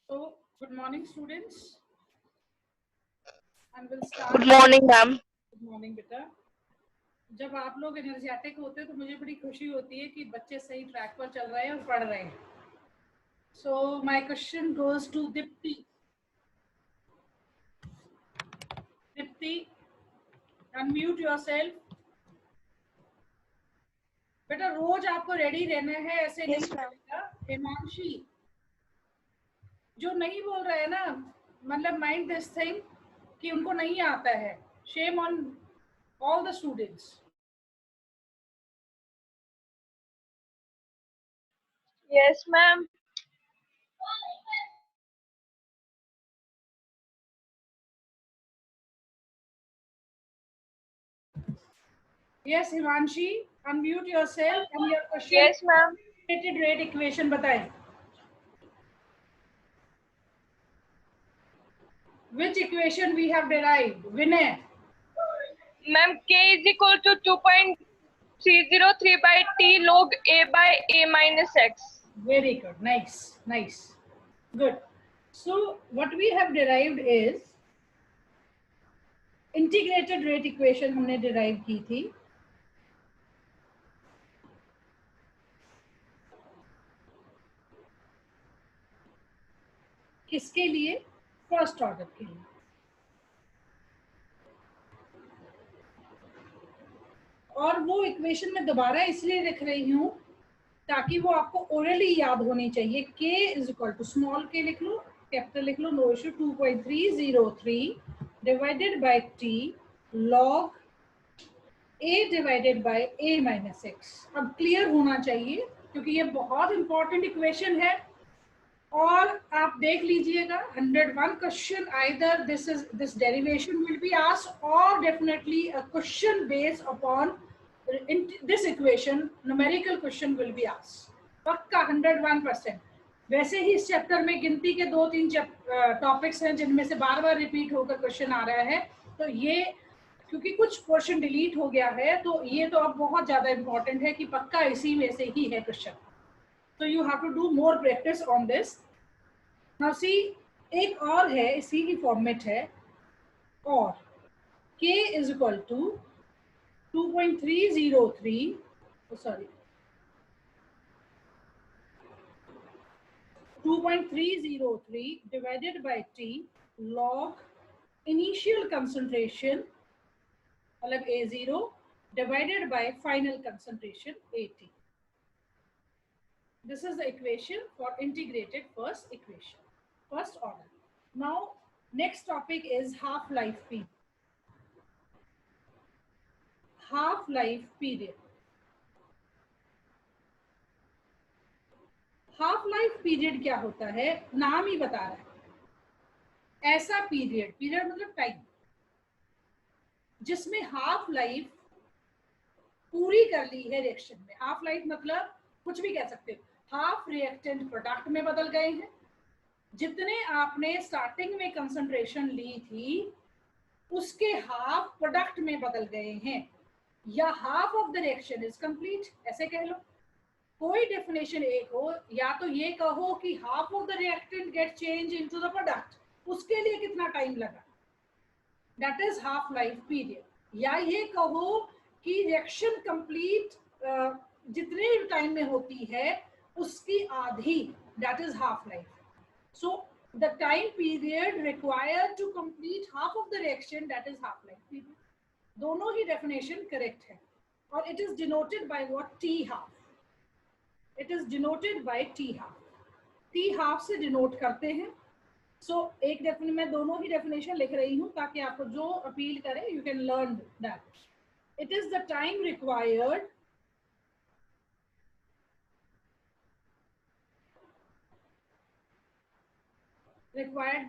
So, good morning, students, and we'll start. Good morning, ma'am. Good morning, बेटा. जब आप लोग एनर्जेटिक होते हैं तो मुझे बड़ी खुशी होती है कि बच्चे सही ट्रैक पर चल रहे हैं और पढ़ रहे हैं. So, my question goes to Dipti. Dipti, unmute yourself. बेटा रोज आपको रेडी रहना है, ऐसे Yes, नहीं ma'am. चलेगा. हिमांशी जो नहीं बोल रहे हैं ना, मतलब माइंड दिस थिंग कि उनको नहीं आता है. Shame on all the students. Yes, ma'am. Yes, Himanshi, unmute yourself and your question. Yes, ma'am. Integrated rate equation बताएं. Which equation we have derived? Vinay. Ma'am, K is equal to 2.303 by T log A by A minus X. Very good. Nice. Nice. Good. So what we have derived is integrated rate equation हमने derive की थी. किसके लिए? First order के लिए. और वो equation में दोबारा इसलिए लिख रही हूँ ताकि वो आपको ओरली याद होनी चाहिए. k is equal to small k लिख लो, कैपिटल लिख लो, no issue. 2.303 divided by t log a divided by a minus x. अब क्लियर होना चाहिए क्योंकि ये बहुत इंपॉर्टेंट इक्वेशन है. और आप देख लीजिएगा 101 question either this derivation will be asked और definitely a question based upon this equation. Numerical question will be asked पक्का 101%. वैसे ही इस चैप्टर में गिनती के 2-3 टॉपिक्स हैं जिनमें से बार बार रिपीट होकर क्वेश्चन आ रहा है. तो ये क्योंकि कुछ पोर्शन डिलीट हो गया है तो ये तो अब बहुत ज्यादा इंपॉर्टेंट है कि पक्का इसी में से ही है question. So you have to do more practice on this. Now see, एक और है इसी की फॉर्मेट है और k is equal to 2.303 sorry 2.303 divided by t log initial concentration मतलब A0 divided by final concentration AT. This is the equation for integrated first equation, first order. Now, next topic is half-life period. Half-life period. Half-life period क्या होता है? नाम ही बता रहा है. ऐसा period, period मतलब टाइम, जिसमें हाफ लाइफ पूरी कर ली है रिएक्शन में. हाफ लाइफ मतलब कुछ भी कह सकते हो. हाफ रिएक्टेंट प्रोडक्ट में बदल गए हैं. जितने आपने स्टार्टिंग में कंसंट्रेशन ली थी उसके हाफ प्रोडक्ट में बदल गए हैं, या half of the reaction is complete, ऐसे कह लो. कोई डेफिनेशन एक हो, या तो ये कहो कि half of the reactant get change into the product, उसके लिए कितना टाइम लगा, that is half life period. या ये कहो कि रिएक्शन कंप्लीट जितने टाइम में होती है उसकी आधी, that is half life. So the time period required to complete half of the reaction, that is half life period. दोनों ही definition correct है और it is denoted by what? T half. It is denoted by T half. T half से denote करते हैं. So एक definition मैं दोनों ही definition लिख रही हूँ ताकि आपको जो अपील करे you can learn that. It is the time required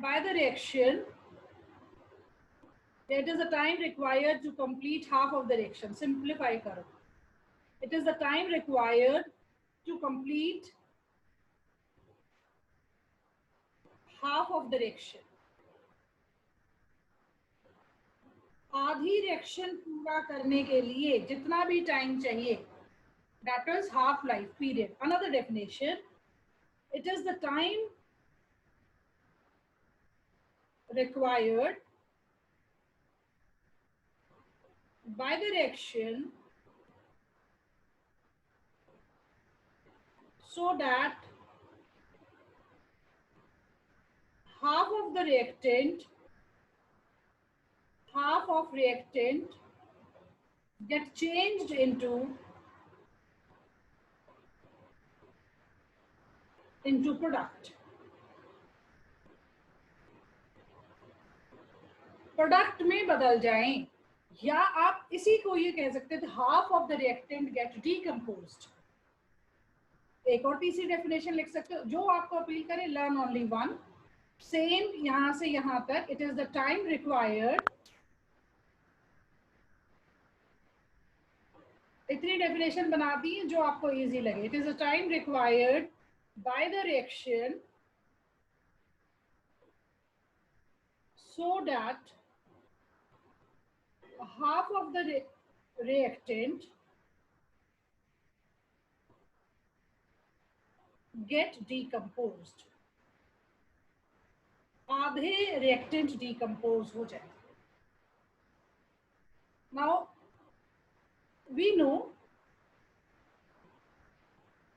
by the reaction. It is the time required to complete half of the reaction. Simplify karo. It is the time required to complete half of the reaction. आधी reaction पूरा करने के लिए जितना भी time चाहिए, that is half life period. Another definition, it is the time required by the reaction so that half of reactant get changed into product. Product में बदल जाएं, या आप इसी को ये कह सकते थे half of the reactant get decomposed. एक और तीसरी डेफिनेशन लिख सकते हो, जो आपको अपील करे लर्न ओनली वन। सेम यहां से यहां तक, it is the time required, इतनी डेफिनेशन बना दी जो आपको इजी लगे। It is the time required by the reaction so that half of the reactant get decomposed, आधे reactant decompose हो जाए। Now we know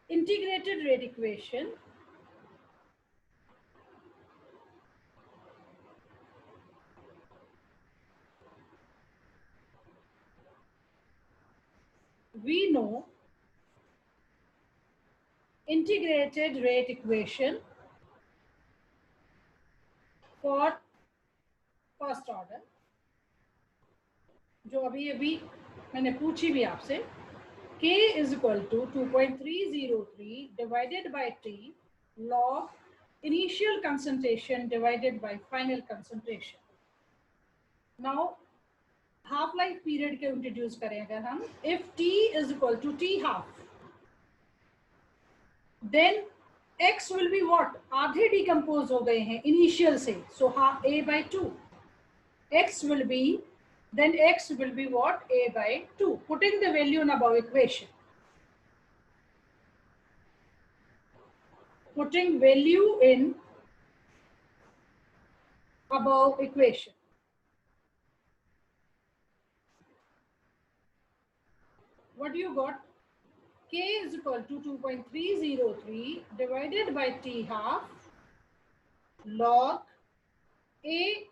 integrated rate equation for first order, जो अभी मैंने पूछी भी आपसे, K is equal to 2.303 divided by T log initial concentration divided by final concentration. Now half life period को इंट्रोड्यूस करें अगर हम, if T is equal to T half, then X will be what? आधे decompose हो गए हैं initial से, so half A by 2. X will be what? A by 2. Putting the value in above equation. Putting value in above equation. What do you got? K is equal to 2.303 divided by T half log A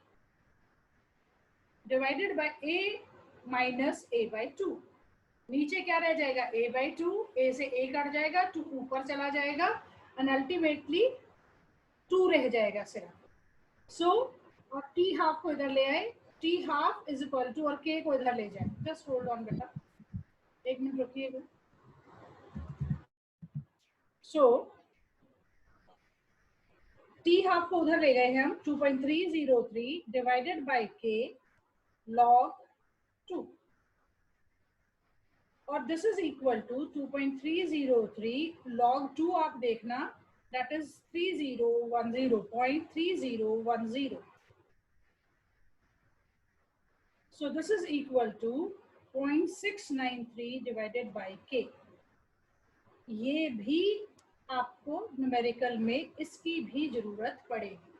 divided by A minus A by 2. नीचे क्या रह जाएगा? A by 2, A से A cut जाएगा, 2 ऊपर चला जाएगा, and ultimately 2 रह जाएगा सिर्फ। So और T half को इधर ले आए, T half is equal to, और K को इधर ले जाए। Just hold on बेटा, एक मिनट रुकिएगा। So T half को उधर ले गए हैं हम, 2.303 divided by K log 2, और this is equal to 2.303 log 2, आप देखना, that is 3010.3010. So this is equal to 0.693 divided by K. ये भी आपको न्यूमेरिकल में इसकी भी जरूरत पड़ेगी।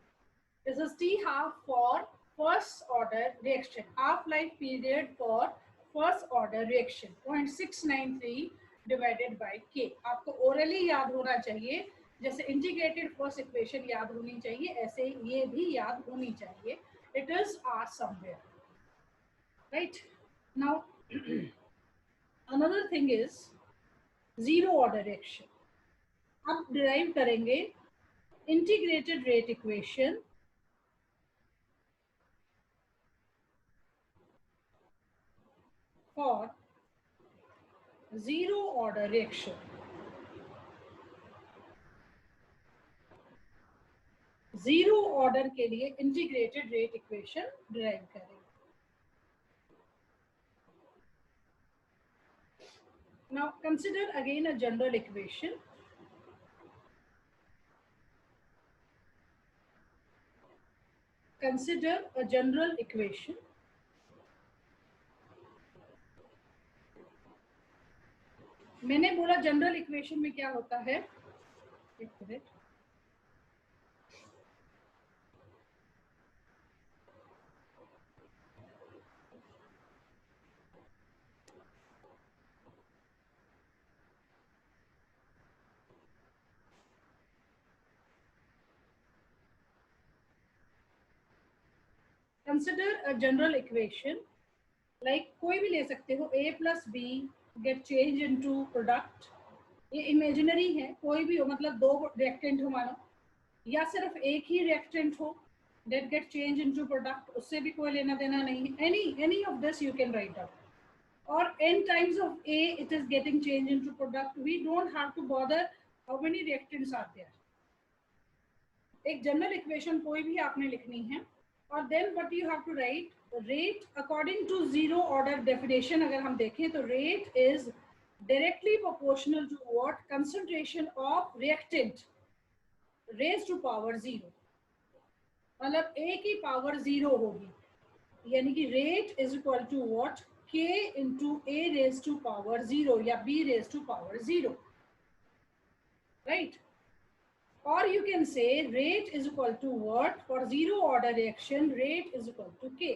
This is T half for first order reaction, half life period for first order reaction, 0.693 divided by K. आपको orally याद होना चाहिए, जैसे integrated first equation याद होनी चाहिए, ऐसे ये भी याद होनी चाहिए. It is asked somewhere, right? Now another thing is zero order reaction. अब derive करेंगे integrated rate equation for zero order reaction. Zero order के लिए इंटीग्रेटेड रेट इक्वेशन डिराइव करेंगे. Now consider again a general equation. Consider a general equation. मैंने बोला general equation में क्या होता है, एक minute, consider a general equation like कोई भी ले सकते हो, a plus B get change into product. ये इमेजिनरी है, कोई भी हो, मतलब दो रिएक्टेंट हो मानो, या सिर्फ एक ही रिएक्टेंट हो that get change into product, उससे भी कोई लेना देना नहीं है। any of this you can write down, or n times of a it is getting change into product, we don't have to bother how many reactants are there। एक general equation कोई भी आपने लिखनी है, और then what you have to write, rate according to zero order definition अगर हम देखें तो rate is directly proportional to what, concentration of reactant raise to power zero, मतलब a की पावर जीरो होगी, यानी कि rate is equal to what, k into a raise to power zero या b raise to power zero, right. Or you can say rate is equal to what, for zero order reaction rate is equal to k।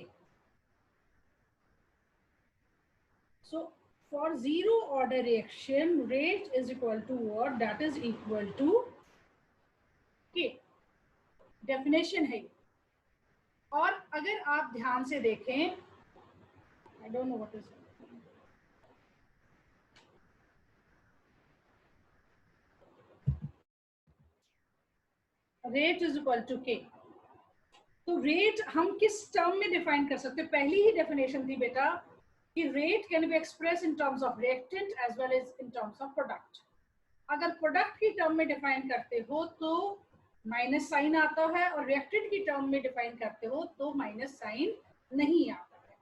So for zero order reaction rate is equal to what, that is equal to k, definition है। और अगर आप ध्यान से देखें, I don't know what is it, rate is equal to K, तो rate हम किस टर्म में डिफाइन कर सकते हैं, पहली ही डेफिनेशन थी बेटा कि rate can be express in terms of reactant as well as in terms of product. अगर प्रोडक्ट की टर्म में डिफाइन करते हो तो माइनस साइन आता है, और रिएक्टेंट की टर्म में डिफाइन करते हो तो माइनस साइन नहीं आता है।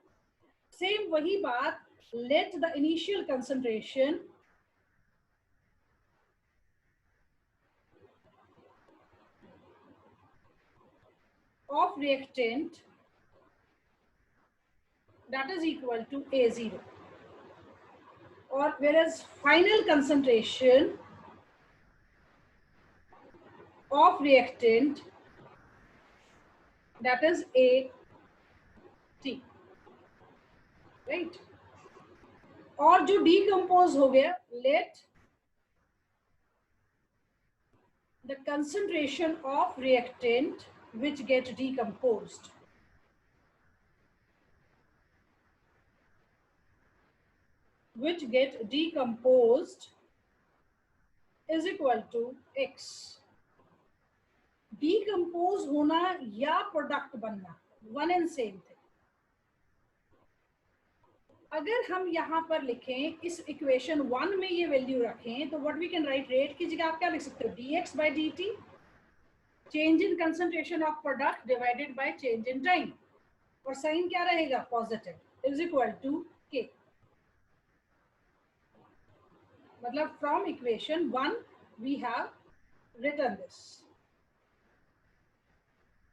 सेम वही बात, let the initial concentration of reactant that is equal to A0, or whereas final concentration of reactant that is AT, right। और जो decompose हो गया, let the concentration of reactant which get decomposed is equal to x। Decompose होना या product बनना one and same thing. अगर हम यहाँ पर लिखें इस इक्वेशन 1 में ये वैल्यू रखें तो what we can write, rate की जगह आप क्या लिख सकते हो, dx by dt, change in concentration of product divided by change in time, और साइन क्या रहेगा, positive, is equal to k। मतलब from equation 1 we have written this.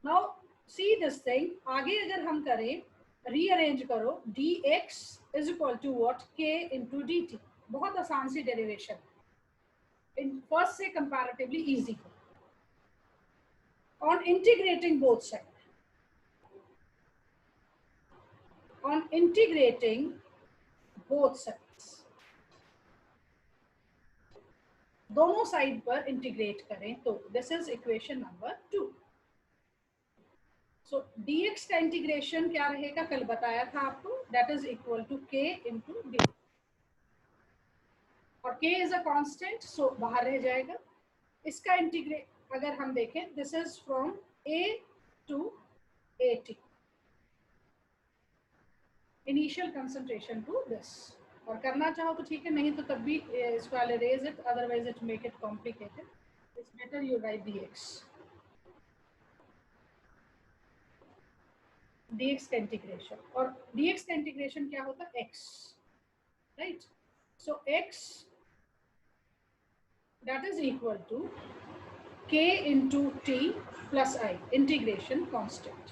Now see this thing, आगे अगर हम करें, रीअरेंज करो, dx is equal to what, k into dt, बहुत आसान सी डेरिवेशन, इन फर्स्ट से comparatively easy. On integrating both sides, दोनों साइड पर इंटीग्रेट करें तो this is equation number 2। So dx का इंटीग्रेशन क्या रहेगा, कल बताया था आपको, that is equal to k into D, और k is a constant so बाहर रह जाएगा। इसका इंटीग्रेट अगर हम देखें, this is from a to at, initial concentration to this, और करना चाहो तो ठीक है, नहीं तो तब भी इसको I'll erase it, otherwise it make it complicated, it's better you write dx का इंटीग्रेशन, और dx का इंटीग्रेशन क्या होता है, x, right. So x that is equal to k into t plus I, integration constant।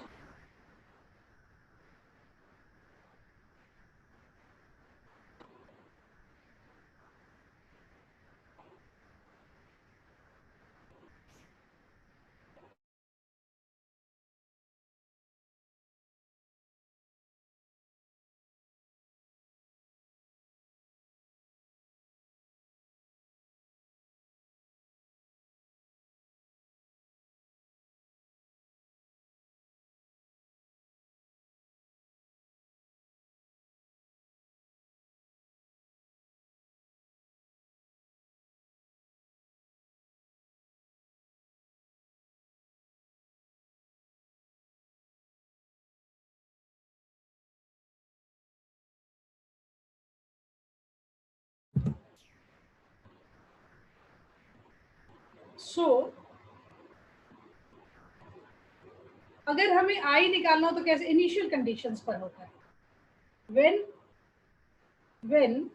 सो अगर हमें आई निकालना हो तो कैसे, इनिशियल कंडीशंस पर होता है। when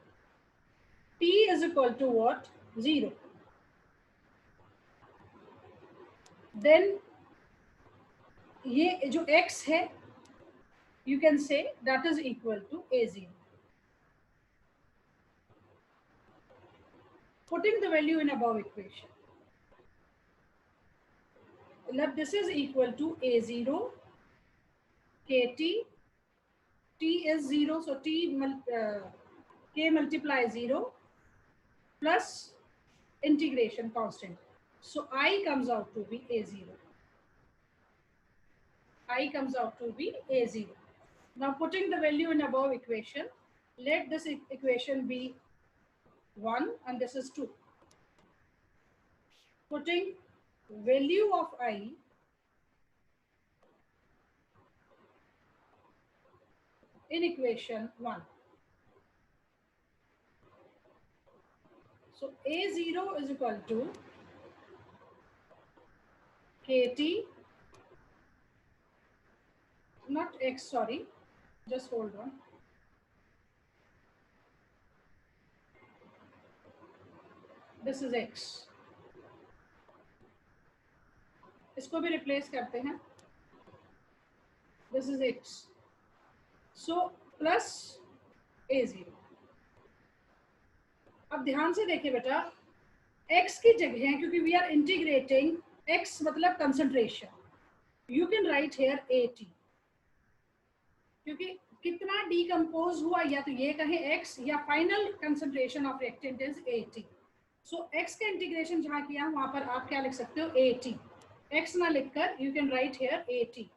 t is equal to what, 0, then ये जो x है you can say that is equal to a0. Putting the value in above equation, let this is equal to a0 kt, t is 0, so k multiply 0 plus integration constant, so I comes out to be a0. I comes out to be a0. Now putting the value in above equation, let this equation be 1 and this is 2. Putting value of I in equation 1. So a0 is equal to kt, not x, sorry, just hold on. This is x. इसको भी replace करते हैं. This is x. So plus a0. अब ध्यान से देखिए बेटा, x की जगह, क्योंकि वी आर इंटीग्रेटिंग, x मतलब concentration, you can write here at, क्योंकि कितना डीकम्पोज हुआ, या तो ये कहें x या final concentration of reactant is at. So x का इंटीग्रेशन जहां किया वहां पर आप क्या लिख सकते हो, at. x ना लिखकर you can write here at.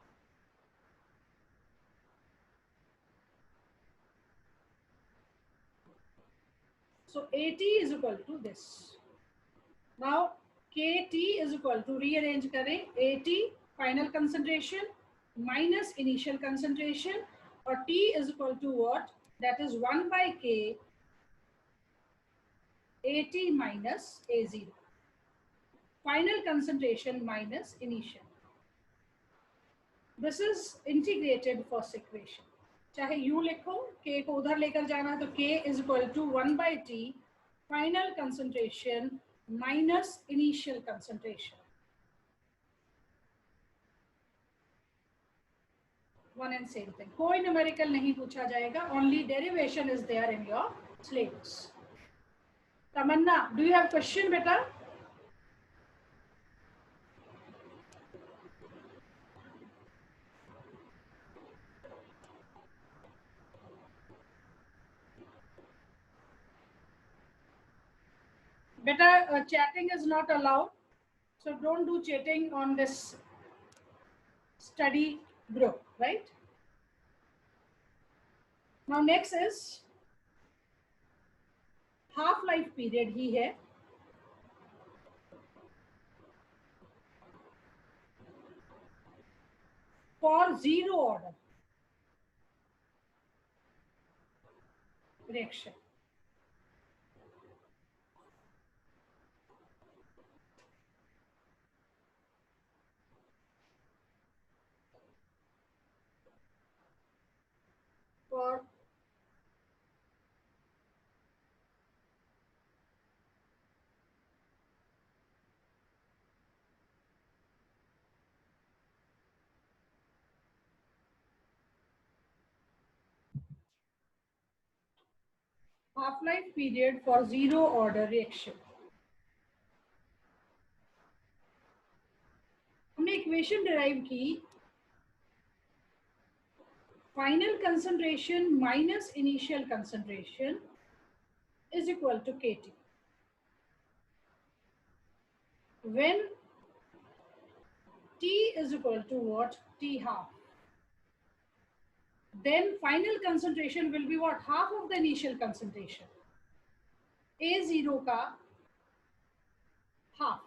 So at is equal to this. Now kt is equal to, rearrange करें, at final concentration minus initial concentration, और t is equal to what, that is 1 by k at minus a0. Final concentration minus initial. This is integrated first equation. चाहे यूं लिखो, k को उधर लेकर जाना तो k is equal to 1 by t final concentration minus initial concentration. One and same thing. कोई numerical नहीं पूछा जाएगा, only derivation is there in your syllabus. Tamannaah, do you have question बेटा? Beta, chatting is not allowed, so don't do chatting on this study group, right? Now next is half life period ही है. For zero order reaction. For half-life period for zero order reaction. हमने equation derive की, final concentration minus initial concentration is equal to kt. When t is equal to what, t half, then final concentration will be what, half of the initial concentration, a0 का half.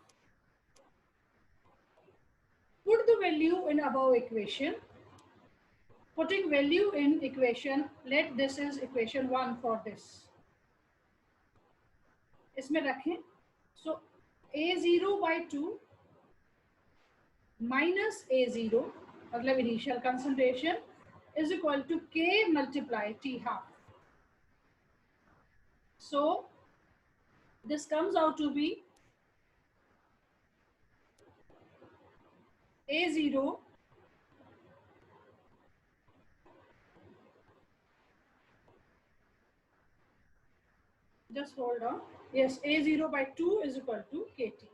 Put the value in above equation. Putting value in equation, let this is equation 1 for this. इसमें रखें. So A0/2 minus A0 मतलब initial concentration is equal to K multiply T half. So this comes out to be A0 just hold on. Yes, A0/2 is equal to KT,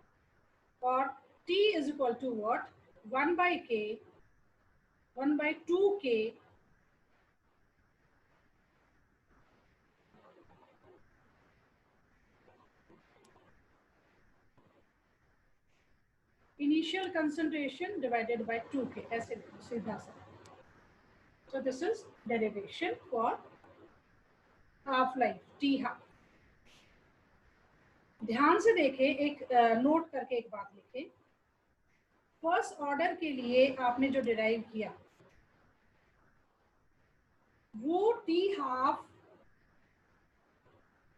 or T is equal to what? 1/K, 1/2K initial concentration divided by 2K. ऐसे सीधा सा. So this is derivation for half life T half. ध्यान से देखें, एक note करके एक बात लिखें. फर्स्ट ऑर्डर के लिए आपने जो डिराइव किया वो T हाफ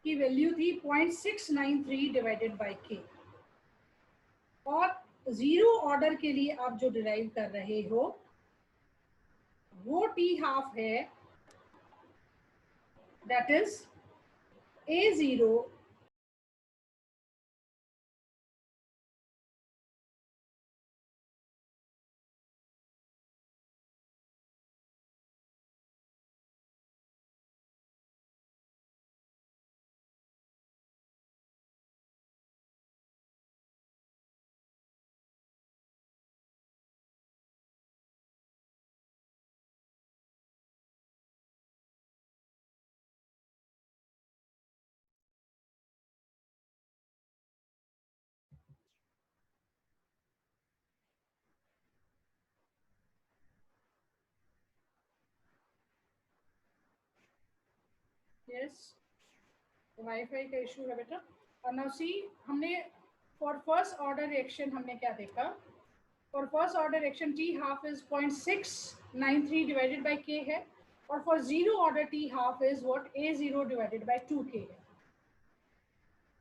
की वैल्यू थी 0.693 डिवाइडेड बाय K, और जीरो ऑर्डर के लिए आप जो डिराइव कर रहे हो वो T हाफ है, that is A0 yes wifi का इशू है बेटा. और नाउ सी, हमने फॉर फर्स्ट ऑर्डर रिएक्शन हमने क्या देखा? For first order reaction T half is 0.693 divided by K है, और for zero order T half is what? A0 divided by 2K है.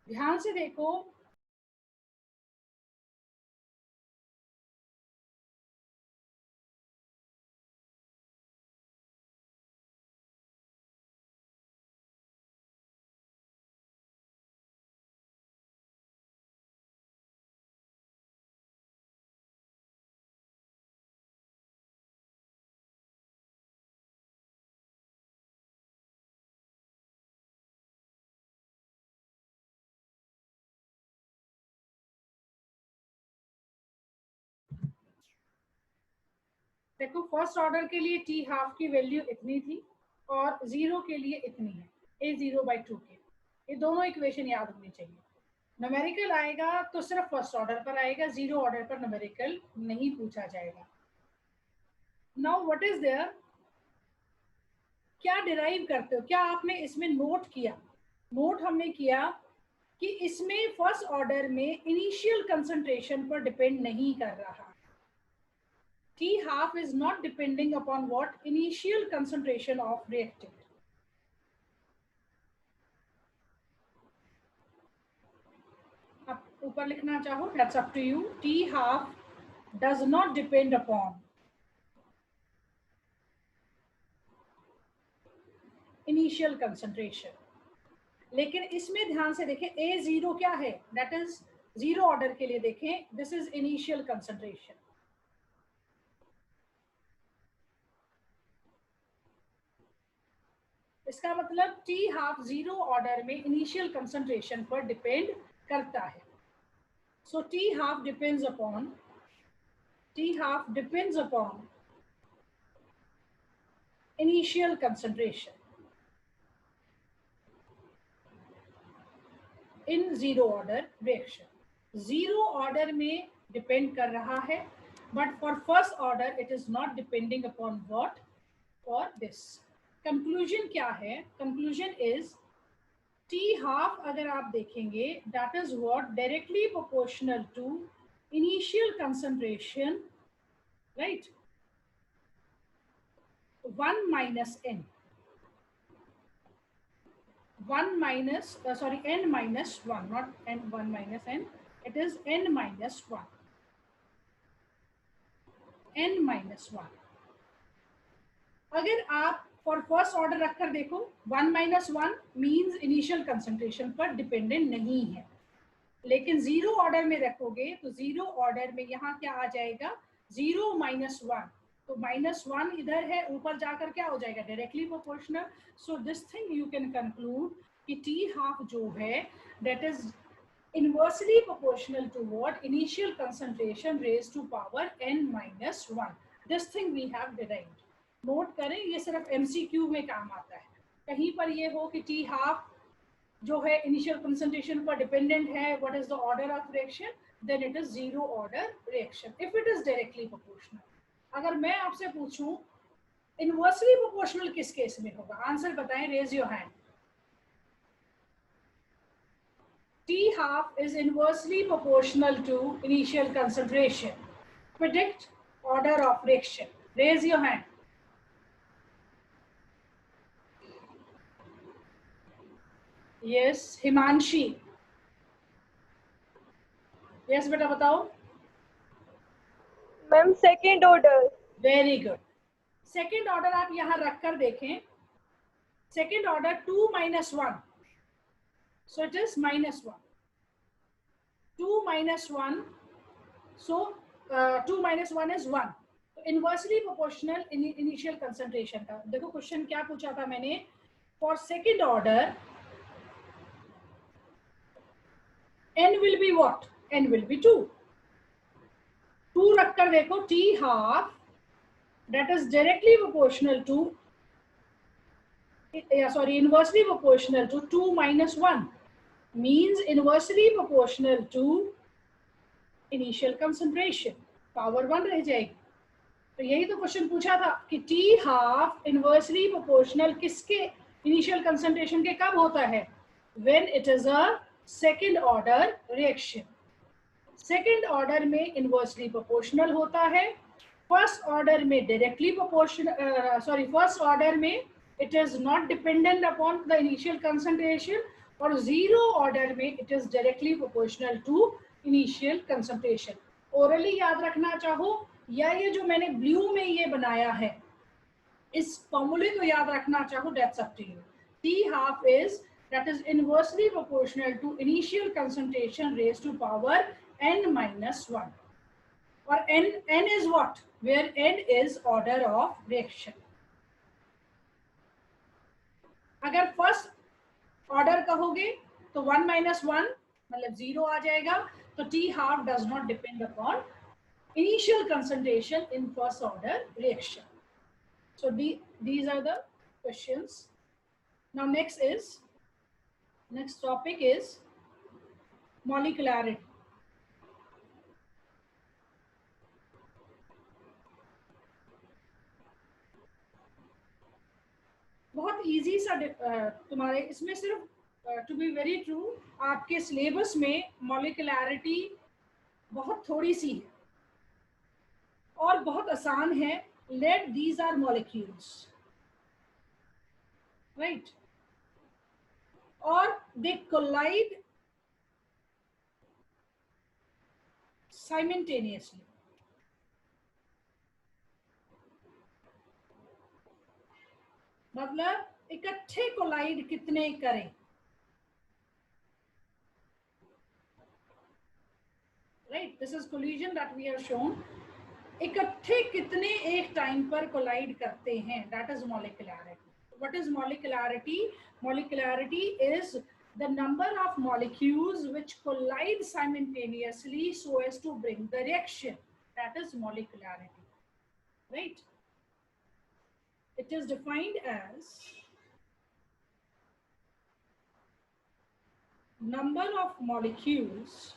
ध्यान से देखो, देखो फर्स्ट ऑर्डर के लिए T हाफ की वैल्यू इतनी थी और जीरो के लिए इतनी है, A0/2K. ये दोनों इक्वेशन याद होनी चाहिए. न्यूमेरिकल आएगा तो सिर्फ फर्स्ट ऑर्डर पर आएगा, जीरो ऑर्डर पर न्यूमेरिकल नहीं पूछा जाएगा. Now what is there? क्या डिराइव करते हो? क्या आपने इसमें नोट किया? नोट हमने किया कि इसमें फर्स्ट ऑर्डर में इनिशियल कंसंट्रेशन पर डिपेंड नहीं कर रहा. T half is not depending upon what? Initial concentration of reactant. आप ऊपर लिखना चाहो, that's up to you. T half does not depend upon initial concentration. लेकिन इसमें ध्यान से देखें, A0 क्या है? That is जीरो ऑर्डर के लिए देखें, this is initial concentration. इसका मतलब T हाफ जीरो ऑर्डर में इनिशियल कंसंट्रेशन पर डिपेंड करता है. So T half depends upon initial concentration in zero order reaction. Zero order में डिपेंड कर रहा है, but for first order it is not depending upon what? For this. Conclusion क्या है? कंक्लूजन इज T हाफ अगर आप देखेंगे, that is what? Directly proportional to initial concentration, right? 1 minus n, 1 minus n minus 1, not n 1 minus n, it is n minus 1, n minus 1. अगर आप for first order रखकर देखो 1 minus 1 means initial concentration पर dependent नहीं है, लेकिन zero order में रखोगे तो जीरो ऑर्डर में यहाँ क्या आ जाएगा 0 minus 1, तो -1 इधर है, ऊपर जाकर क्या हो जाएगा directly proportional. So this thing you can conclude कि टी हाफ जो है that is inversely proportional to what initial concentration raised to power n minus 1. This thing we have derived. Note करें ये सिर्फ MCQ में काम आता है. कहीं पर ये हो कि टी हाफ जो है इनिशियल कंसंट्रेशन पर डिपेंडेंट है, what is the order of reaction, then it is zero order reaction if it is directly proportional. अगर मैं आपसे पूछूं इनवर्सली प्रोपोर्शनल किस केस में होगा, आंसर बताएं, raise your hand. T half is inversely proportional to initial concentration. Predict order of reaction. Raise your hand. Yes, Himanshi. Yes, बेटा बताओ. Ma'am second order. Very good. Second order आप यहां रखकर देखें. Second order 2 minus 1. So it is -1. 2 minus 1. So 2 minus 1 is 1. तो inversely proportional initial concentration का देखो question क्या पूछा था मैंने. For second order n will be what? n will be 2. 2 रखकर देखो t half that is directly proportional to inversely proportional to 2 minus 1 means inversely proportional to initial concentration. Power 1 रह जाएगी. तो यही तो क्वेश्चन पूछा था कि t half इनवर्सली प्रोपोर्शनल किसके इनिशियल कंसंट्रेशन के कब होता है, when it is a second order reaction. Second order में इनवर्सली प्रोपोर्शनल होता है, फर्स्ट ऑर्डर में डायरेक्टली प्रोपोर्शनल, फर्स्ट ऑर्डर में it is not dependent upon the initial concentration, और जीरो ऑर्डर में it is directly proportional to initial concentration. Orally याद रखना चाहो या ये जो मैंने ब्लू में ये बनाया है इस फॉर्मूले को याद रखना चाहो, that's up to you. T half is that is inversely proportional to initial concentration raised to power n minus 1. Or n is what? Where n is order of reaction. अगर फर्स्ट ऑर्डर कहोगे तो 1 minus 1 मतलब 0 आ जाएगा. तो T half does not depend upon initial concentration in first order reaction. So these are the questions. Now next topic is molecularity. बहुत easy सा तुम्हारे इसमें सिर्फ टू बी वेरी ट्रू आपके सिलेबस में मॉलिक्युलैरिटी बहुत थोड़ी सी है और बहुत आसान है. Let these are molecules, right, और they collide simultaneously. मतलब इकट्ठे कोलाइड कितने करें, right, this is collision that we have shown. इकट्ठे कितने एक टाइम पर कोलाइड करते हैं, that is molecularity. What is molecularity? Molecularity is the number of molecules which collide simultaneously so as to bring the reaction. That is molecularity, right? It is defined as number of molecules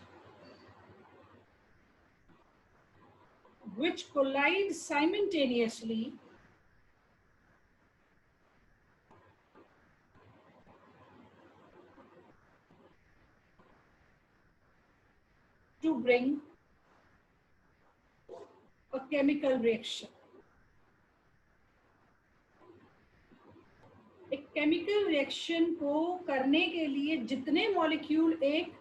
which collide simultaneously to bring a chemical reaction. एक chemical reaction को करने के लिए जितने molecule एक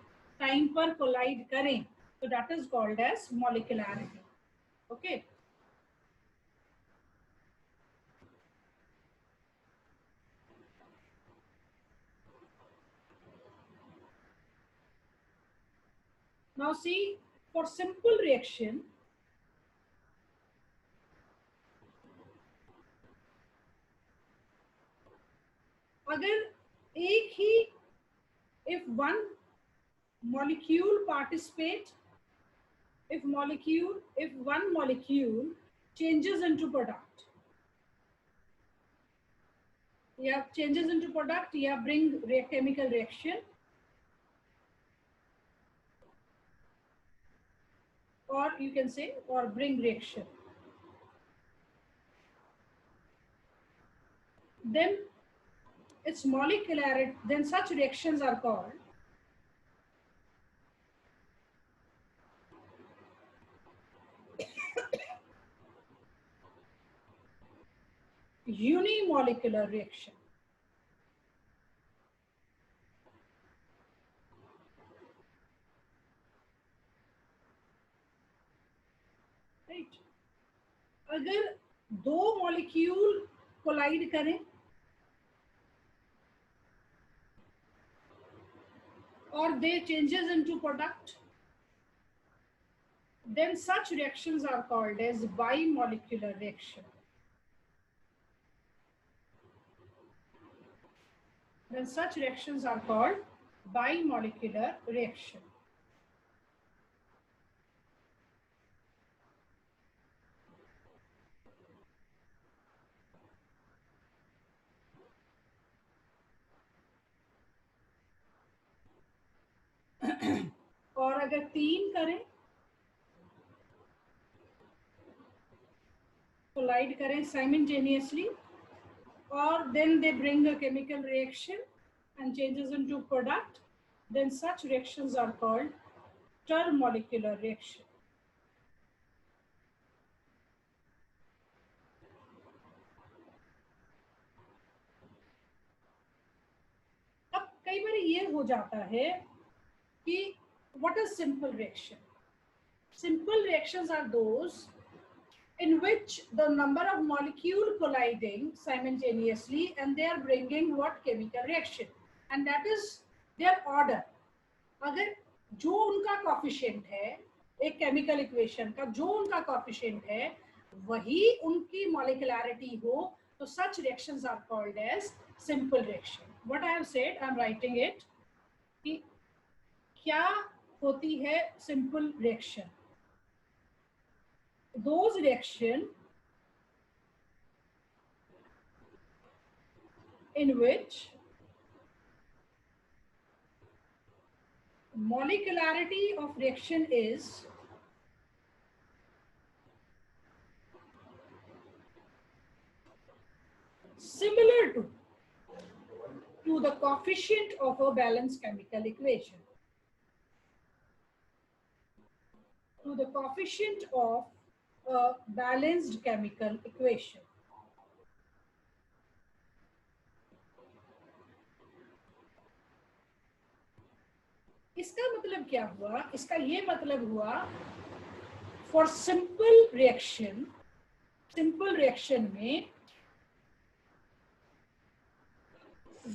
time पर collide करें तो that is called as molecularity. Okay. Now see, for simple reaction, अगर एक ही, if one molecule participate, if one molecule changes into product, या bring chemical reaction, or you can say or bring reaction, then its molecularity, then such reactions are called unimolecular reaction. Right? अगर दो molecule collide करें or they changes into product, then such reactions are called as bimolecular reaction. Then such reactions are called bimolecular reaction. और अगर तीन करें, collide करें simultaneously, or then they bring a chemical reaction and changes into product, then such reactions are called termolecular reaction. अब कई बार ये हो जाता है कि what is simple reaction? Simple reactions are those in which the number of molecules colliding simultaneously and they are bringing what chemical reaction, and that is their order. अगर जो उनका कोफिशिएंट है एक केमिकल इक्वेशन का, जो उनका coefficient है वही उनकी मॉलिक्यूलैरिटी हो, तो such reactions are called as simple reaction. What I have said, I am writing it, कि क्या होती है simple reaction? Those reaction in which molecularity of reaction is similar to the coefficient of a balanced chemical equation. To the coefficient of a balanced chemical equation. इसका मतलब क्या हुआ? इसका ये मतलब हुआ for simple reaction में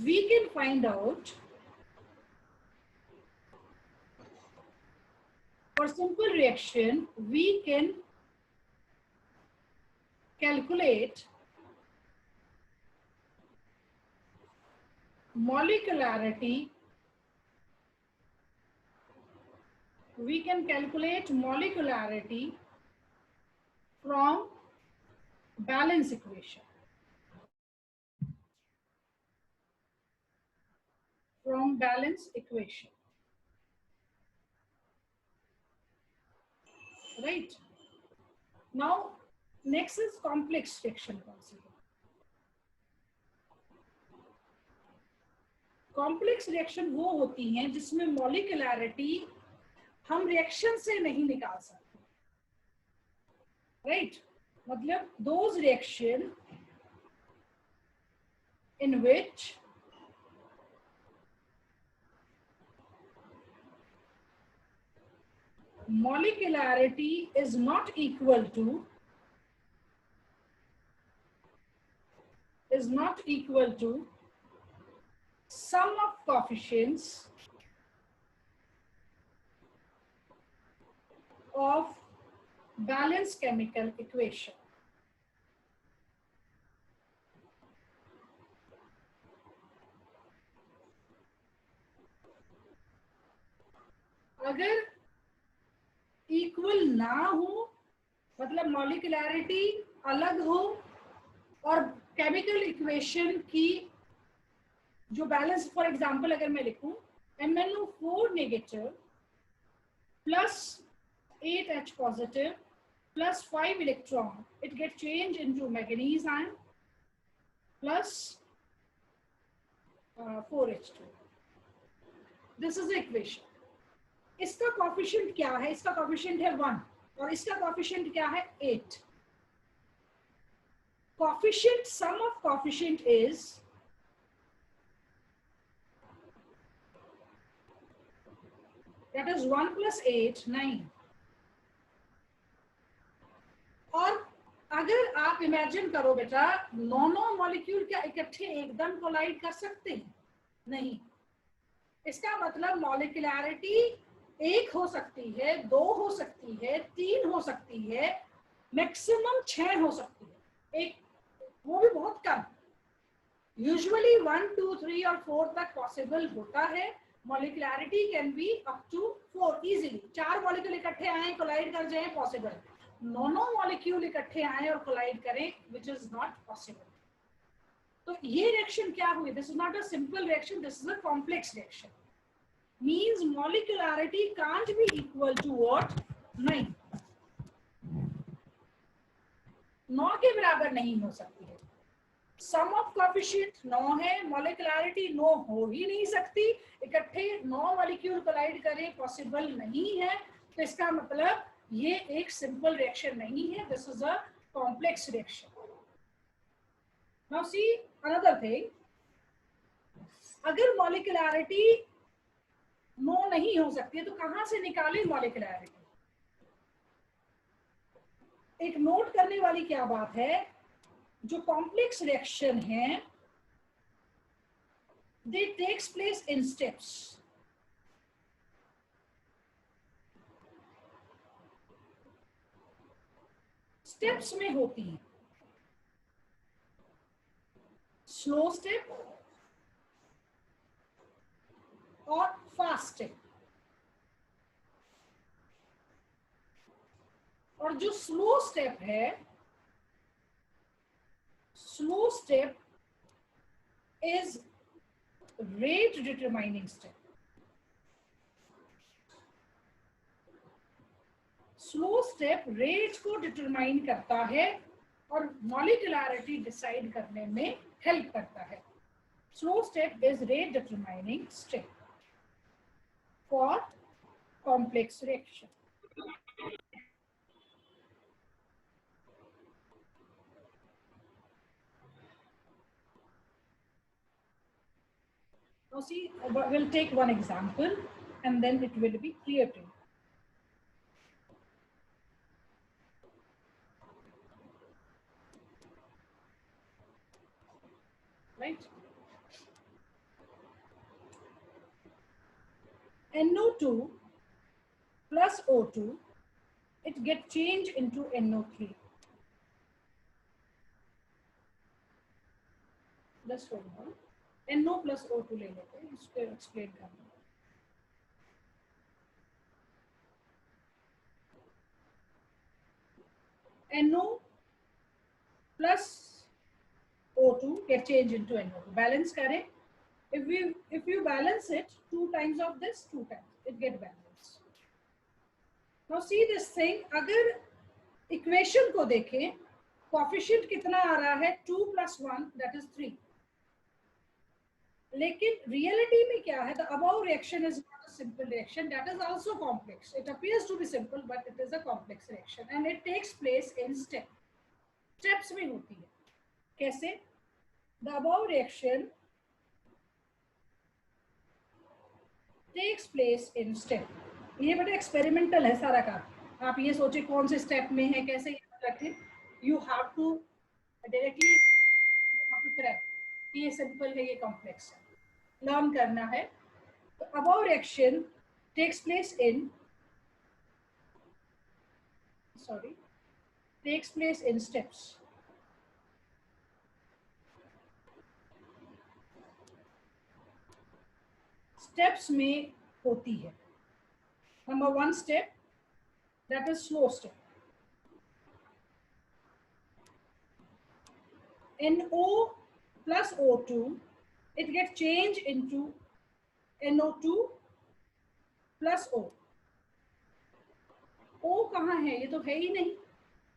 we can find out, for simple reaction we can calculate molecularity, from balance equation. From balance equation. Right? Now, next is complex reaction concept. Complex reaction वो होती हैं जिसमें मॉलिक्यूलैरिटी हम रिएक्शन से नहीं निकाल सकते. राइट? मतलब those reaction in which molecularity is not equal to sum of coefficients of balanced chemical equation. अगर इक्वल ना हो, मतलब मॉलिक्युलैरिटी अलग हो और केमिकल इक्वेशन की जो बैलेंस, फॉर एग्जांपल अगर मैं लिखूं MnO4 negative plus 8H positive plus 5 electron, it gets changed into manganese ion plus 4H2. This is the equation. इसका कोफिशिएंट क्या है? इसका कोफिशिएंट है 1 और इसका कोफिशिएंट क्या है? 8. Coefficient, sum of coefficient is that is 1 plus 8, 9. और अगर आप इमेजिन करो बेटा, दोनों मॉलिक्यूल क्या इकट्ठे एकदम कोलाइड कर सकते हैं? नहीं. इसका मतलब मॉलिक्युलैरिटी 1 हो सकती है, 2 हो सकती है, 3 हो सकती है, मैक्सिमम 6 हो सकती है. एक वो भी बहुत कम. यूजुअली 1, 2, 3 और 4 तक पॉसिबल होता है. Molecularity can be up to 4 easily. 4 molecule इकट्ठे आए, कोलाइड कर जाए, पॉसिबल. दोनों मॉलिक्यूल इकट्ठे आए और कोलाइड करें, विच इज नॉट पॉसिबल. तो ये रिएक्शन क्या हुई? This is not a simple reaction, this is a complex reaction. Means molecularity can't be equal to what? 9. 9 के बराबर नहीं हो सकती है. सम ऑफ कोएफिशिएंट 9 है, मॉलिक्युलैरिटी 9 हो ही नहीं सकती. इकट्ठे 9 मॉलिक्यूल कोलाइड करें, पॉसिबल नहीं है. तो इसका मतलब ये एक सिंपल रिएक्शन नहीं है. This is a complex reaction. Now see another thing. अगर मॉलिक्युलैरिटी 9 नहीं हो सकती है तो कहां से निकालें मॉलिक्युलैरिटी? एक नोट करने वाली क्या बात है, जो कॉम्प्लेक्स रिएक्शन है they takes place in steps. Steps में होती है. स्लो स्टेप और फास्ट स्टेप. और जो स्लो स्टेप है, slow step is rate determining step. Slow step rate को डिटरमाइन करता है और मॉलिक्युलैरिटी डिसाइड करने में हेल्प करता है. Slow step is rate determining step for complex reaction. Now see, we'll take one example and then it will be clear to you. Right? NO2 plus O2, it gets changed into NO3. Just hold on. NO plus O2 ले लेते हैं, इसको explain करना. NO plus O2 get changed into NO2. Balance करें. If you balance it, 2 times of this, 2 times, it get balanced. Now see this thing. अगर equation को देखें, coefficient कितना आ रहा है? 2 plus 1, that is 3. लेकिन रियलिटी में क्या है? The above reaction is not a simple reaction, that is also complex. It appears to be simple but it is a complex reaction and it takes place in step. Steps में होती है. कैसे? The above reaction takes place in step. ये बेटा experimental है सारा का, आप ये सोचे कौन से स्टेप में है, कैसे याद रखें, यू हैव टू डायरेक्टली ये सिंपल है, ये कॉम्प्लेक्स है, लर्न करना है। तो above reaction takes place in steps. Steps में होती है। Number 1 step, that is slow step. NO plus O2, it gets changed into NO2 plus O. O कहाँ है, ये तो है ही नहीं।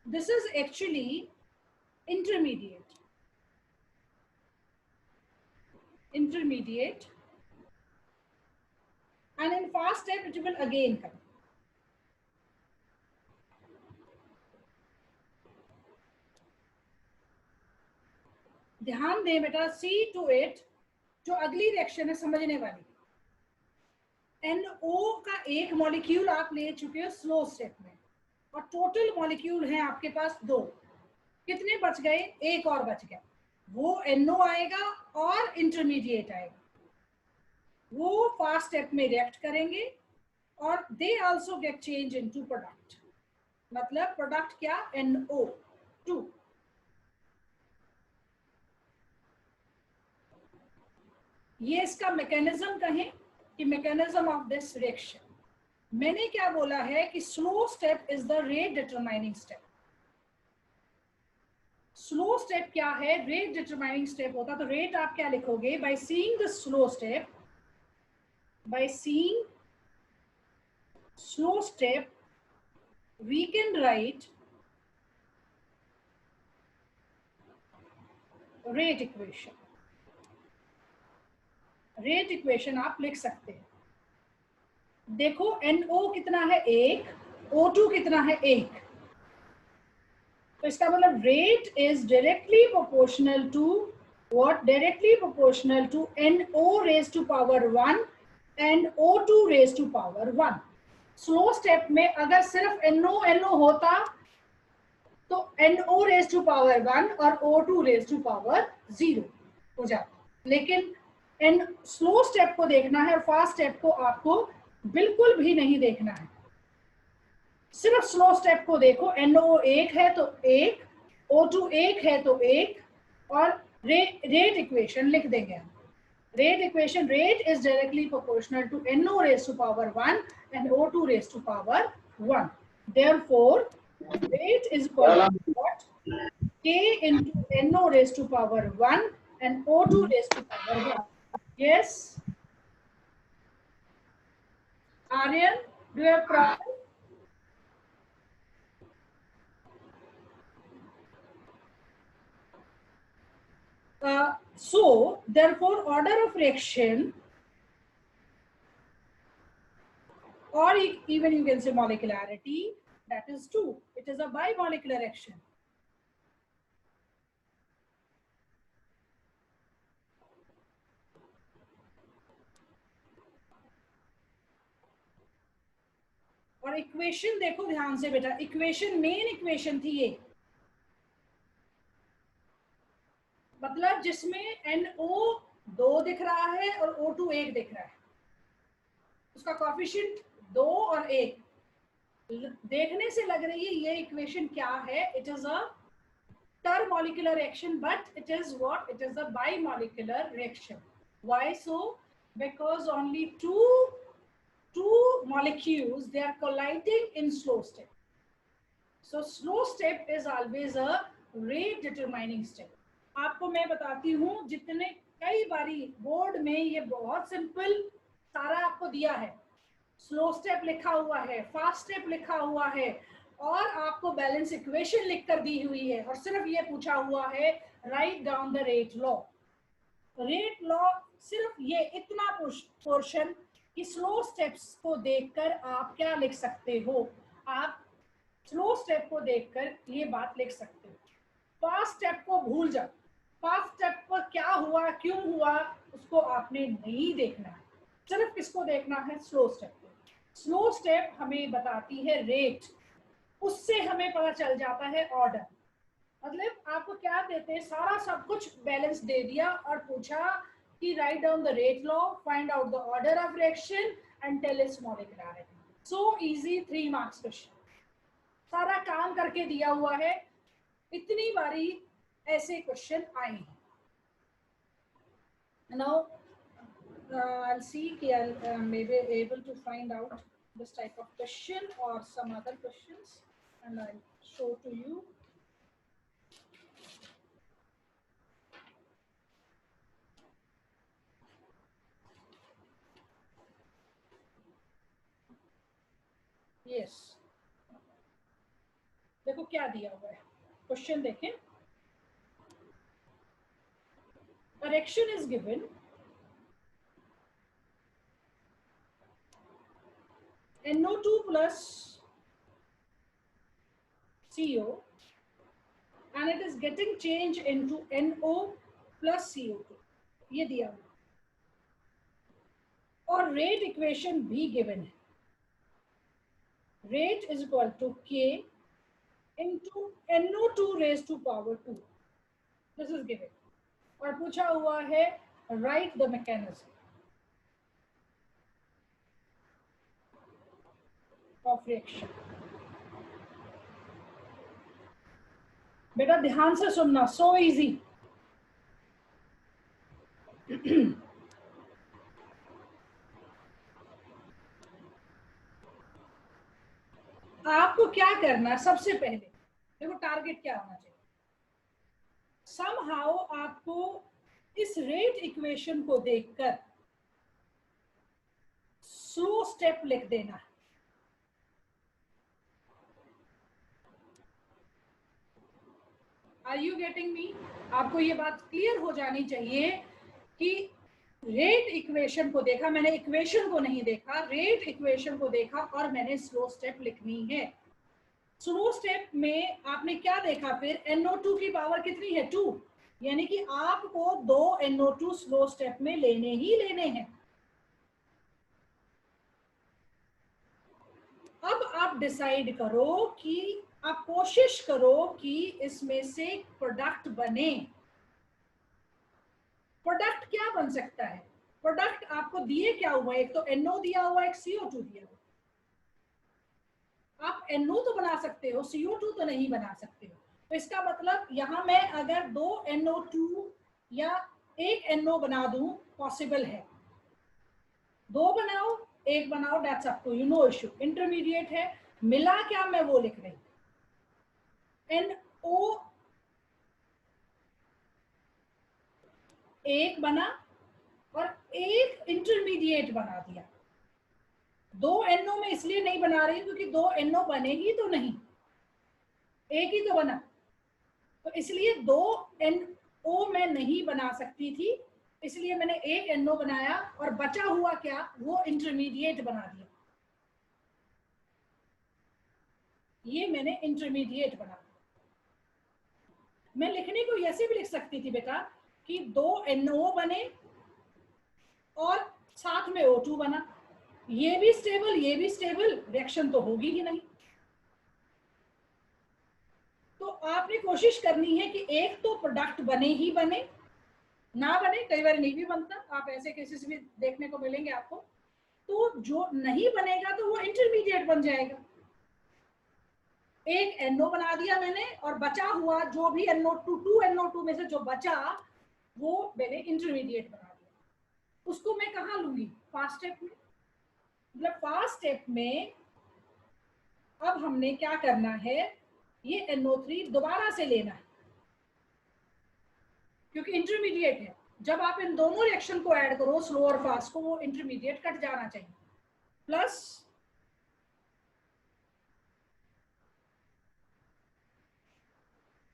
This is actually intermediate. And in fast step it will again come. ध्यान दें बेटा, see to it, जो अगली रिएक्शन है समझने वाली। NO का एक मॉलिक्यूल आप ले चुके हो स्लो स्टेप में, और टोटल मॉलिक्यूल है आपके पास 2। कितने बच गए, एक और बच गया, वो NO आएगा और इंटरमीडिएट आएगा, वो फास्ट स्टेप में रिएक्ट करेंगे और they also get change into product. मतलब प्रोडक्ट क्या, NO2। ये इसका मैकेनिज्म कहें कि मैकेनिज्म ऑफ दिस रिएक्शन। मैंने क्या बोला है कि slow step is the rate determining step. Slow step क्या है, रेट डिटरमाइनिंग स्टेप होता। तो रेट आप क्या लिखोगे, by seeing the slow step, by seeing slow step we can write rate equation. Rate equation आप लिख सकते हैं। देखो NO कितना है 1, O2 कितना है 1, तो इसका मतलब rate is directly proportional to what, directly proportional to NO raise to power 1 and O2 raise to power 1। Slow step में अगर सिर्फ NO होता तो NO रेज टू पावर 1 और O2 रेज टू पावर 0 हो जाता, लेकिन स्लो स्टेप को देखना है और फास्ट स्टेप को आपको बिल्कुल भी नहीं देखना है। सिर्फ स्लो स्टेप को देखो, NO 1 है तो 1, O2 1 है तो 1, और रेट इक्वेशन लिख देंगे हम। Rate equation, rate is directly proportional to NO raised to power 1 and O2 raised to power 1. Therefore, rate is equal to what? K into NO raised to power 1 and O2 raised to power 1. Yes? Aryan, do you have problem? So, therefore, order of reaction, or even you can say molecularity, that is 2. It is a bimolecular reaction. और equation देखो ध्यान से बेटा, equation main equation थी ये, मतलब जिसमें NO 2 दिख रहा है और O2 1 दिख रहा है, उसका कोएफिशिएंट 2 और 1 देखने से लग रही है ये इक्वेशन क्या है, it is a intermolecular reaction, but it is what? It is a bimolecular reaction. Why so? Because only two molecules, they are colliding in slow step. So slow step is always a rate determining step. आपको मैं बताती हूँ, जितने कई बारी board में ये बहुत सिंपल सारा आपको दिया है, स्लो स्टेप लिखा हुआ है, फास्ट स्टेप लिखा हुआ है, और आपको बैलेंस इक्वेशन लिखकर दी हुई है, और सिर्फ ये पूछा हुआ है right down the rate law. Rate law सिर्फ ये इतना पोर्शन कि स्लो स्टेप्स को देखकर आप क्या लिख सकते हो, आप स्लो स्टेप को देखकर ये बात लिख सकते हो। फास्ट स्टेप को भूल जाओ, फास्ट स्टेप पर क्या हुआ क्यों हुआ उसको आपने नहीं देखना है, सिर्फ किसको देखना है, स्लो स्टेप को। स्लो स्टेप हमें बताती है रेट, उससे हमें पता चल जाता है ऑर्डर। मतलब आपको क्या देते हैं, सारा सब कुछ बैलेंस दे दिया और पूछा कि write down the rate law, find out the order of reaction and tell its molecularity. So easy 3 marks question, सारा काम करके दिया हुआ है। इतनी बारी ऐसे क्वेश्चन आए हैं। नाउ I'll see कि I'll maybe able to find out this type of question or some other questions and I'll show to you. Yes, देखो क्या दिया हुआ है, क्वेश्चन देखें। A reaction is given, NO2 plus CO and it is getting changed into NO plus CO2, ये दिया हुआ और रेट इक्वेशन भी गिवन है। Rate is equal to K into NO2 raised to power 2, this is given. और पूछा हुआ है write the mechanism of reaction. बेटा ध्यान से सुनना, सो इजी। आपको क्या करना है, सबसे पहले देखो टारगेट क्या होना चाहिए। समहाउ आपको इस रेट इक्वेशन को देखकर स्लो स्टेप लिख देना है। Are you getting me? आपको ये बात क्लियर हो जानी चाहिए कि रेट इक्वेशन को देखा मैंने, इक्वेशन को नहीं देखा, रेट इक्वेशन को देखा और मैंने स्लो स्टेप लिखनी है। स्लो स्टेप में आपने क्या देखा फिर, NO2 की पावर कितनी है 2, यानी कि आपको 2 NO2 स्लो स्टेप में लेने ही लेने हैं। अब आप डिसाइड करो कि आप कोशिश करो कि इसमें से प्रोडक्ट बने। प्रोडक्ट क्या बन सकता है? प्रोडक्ट आपको दिए क्या हुआ है, एक तो NO दिया हुआ है, एक CO2 दिया हुआ। आप NO तो बना सकते हो, CO2 तो नहीं बना सकते हो। तो इसका मतलब यहां मैं अगर 2 NO2 या 1 NO बना दूं, पॉसिबल है। 2 बनाओ 1 बनाओ, that's up to you, no issue. Intermediate है, मिला क्या मैं वो लिख रही हूं। NO 1 बना और 1 इंटरमीडिएट बना दिया। 2 NO में इसलिए नहीं बना रही क्योंकि 2 NO बने ही तो नहीं, 1 ही तो बना। तो इसलिए 2 NO में नहीं बना सकती थी, इसलिए मैंने 1 NO बनाया और बचा हुआ क्या, वो इंटरमीडिएट बना दिया। ये मैंने इंटरमीडिएट बना दिया। मैं लिखने को ऐसे भी लिख सकती थी बेटा कि 2 NO बने और साथ में O2 बना, ये भी स्टेबल ये भी स्टेबल, रिएक्शन तो होगी ही नहीं। तो आपने कोशिश करनी है कि एक तो प्रोडक्ट बने ही बने, ना बने कई बार नहीं भी बनता, आप ऐसे केसेस भी देखने को मिलेंगे आपको। तो जो नहीं बनेगा तो वो इंटरमीडिएट बन जाएगा। 1 NO बना दिया मैंने और बचा हुआ जो भी NO2 2 NO2 में से जो बचा वो मैंने इंटरमीडिएट बना दिया। उसको मैं कहाँ लूंगी, फास्ट स्टेप में। मतलब फास्ट स्टेप में अब हमने क्या करना है, ये NO3 दोबारा से लेना है क्योंकि इंटरमीडिएट है। जब आप इन दोनों रिएक्शन को ऐड करो, स्लो और फास्ट को, वो इंटरमीडिएट कट जाना चाहिए। प्लस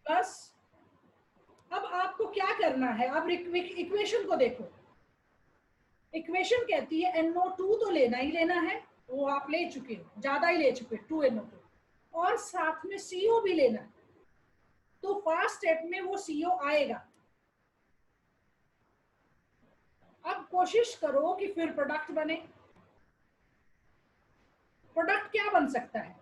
प्लस अब आपको क्या करना है, आप इक्वेशन को देखो। इक्वेशन कहती है NO2 तो लेना ही लेना है, वो आप ले चुके हो, ज्यादा ही ले चुके हो 2 NO2, और साथ में CO भी लेना है। तो फर्स्ट स्टेप में वो CO आएगा। अब कोशिश करो कि फिर प्रोडक्ट बने। प्रोडक्ट क्या बन सकता है?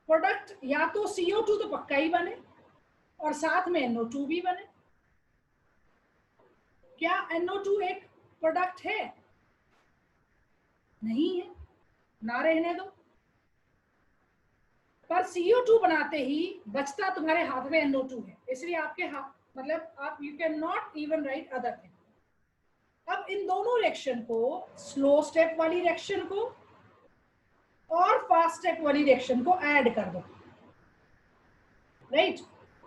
प्रोडक्ट या तो CO2 तो पक्का ही बने और साथ में NO2 भी बने। क्या NO2 एक प्रोडक्ट है? नहीं है, ना रहने दो। पर CO2 बनाते ही बचता तुम्हारे हाथ में NO2 है, इसलिए आपके हाथ मतलब आप you can not even right other thing. अब इन दोनों रिएक्शन को, स्लो स्टेप वाली रिएक्शन को और फास्ट स्टेप वाली रिएक्शन को ऐड कर दो, right?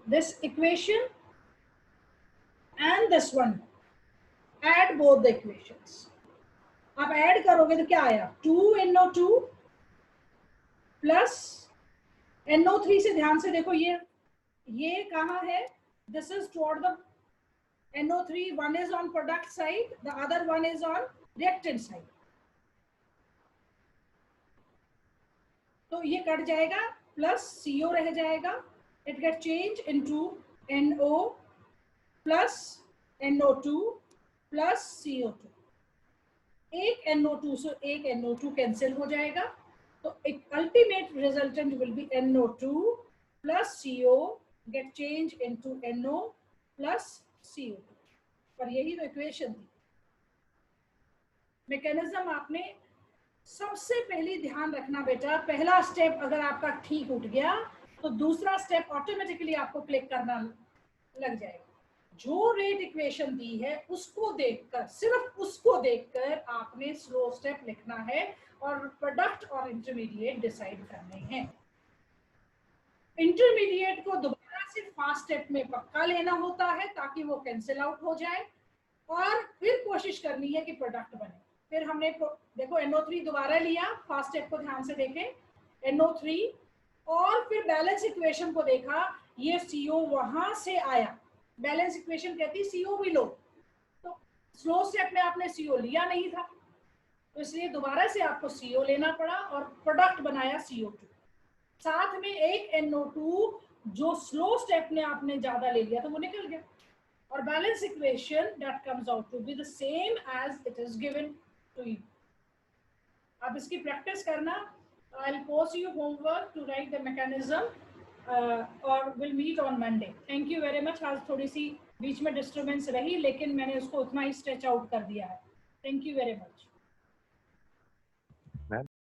This equation and this one, add both the equations. आप ऐड करोगे तो क्या आया? 2NO2 प्लस NO3 से ध्यान से देखो, ये कहाँ है? This is toward the NO3, one is on product side, the other one is on reactant side. तो ये कट जाएगा, प्लस CO रह जाएगा, it get changed into NO plus NO2 plus CO2। एक NO2 से एक NO2 कैंसिल हो जाएगा, तो एक ultimate resultant will be NO2 plus CO get changed into NO plus CO2। पर यही तो इक्वेशन थी। मैकेनिज्म आपने सबसे पहले ध्यान रखना बेटा, पहला स्टेप अगर आपका ठीक उठ गया तो दूसरा स्टेप ऑटोमेटिकली आपको क्लिक करना लग जाएगा। जो रेट इक्वेशन दी है उसको देखकर, सिर्फ उसको देखकर आपने स्लो स्टेप लिखना है और प्रोडक्ट और इंटरमीडिएट डिसाइड करने हैं। इंटरमीडिएट को दोबारा से फास्ट स्टेप में पक्का लेना होता है ताकि वो कैंसिल आउट हो जाए और फिर कोशिश करनी है कि प्रोडक्ट बने। फिर हमने देखो NO3 दोबारा लिया, फास्ट स्टेप को ध्यान से देखें, NO3, और फिर बैलेंस इक्वेशन को देखा, ये CO वहां से आया। बैलेंस इक्वेशन कहती CO भी लो, तो स्लो स्टेप में आपने CO लिया नहीं था, तो इसलिए दोबारा से आपको CO लेना पड़ा और प्रोडक्ट बनाया CO2। साथ में एक NO2 जो स्लो स्टेप में आपने ज्यादा ले लिया तो वो निकल गया, और balance equation that comes out to be the same as it is given to you. आप इसकी प्रैक्टिस करना। I will post you homework to write the mechanism और will meet on Monday. Thank you very much. आज थोड़ी सी बीच में disturbance रही, लेकिन मैंने उसको उतना ही स्ट्रेच आउट कर दिया है। Thank you very much.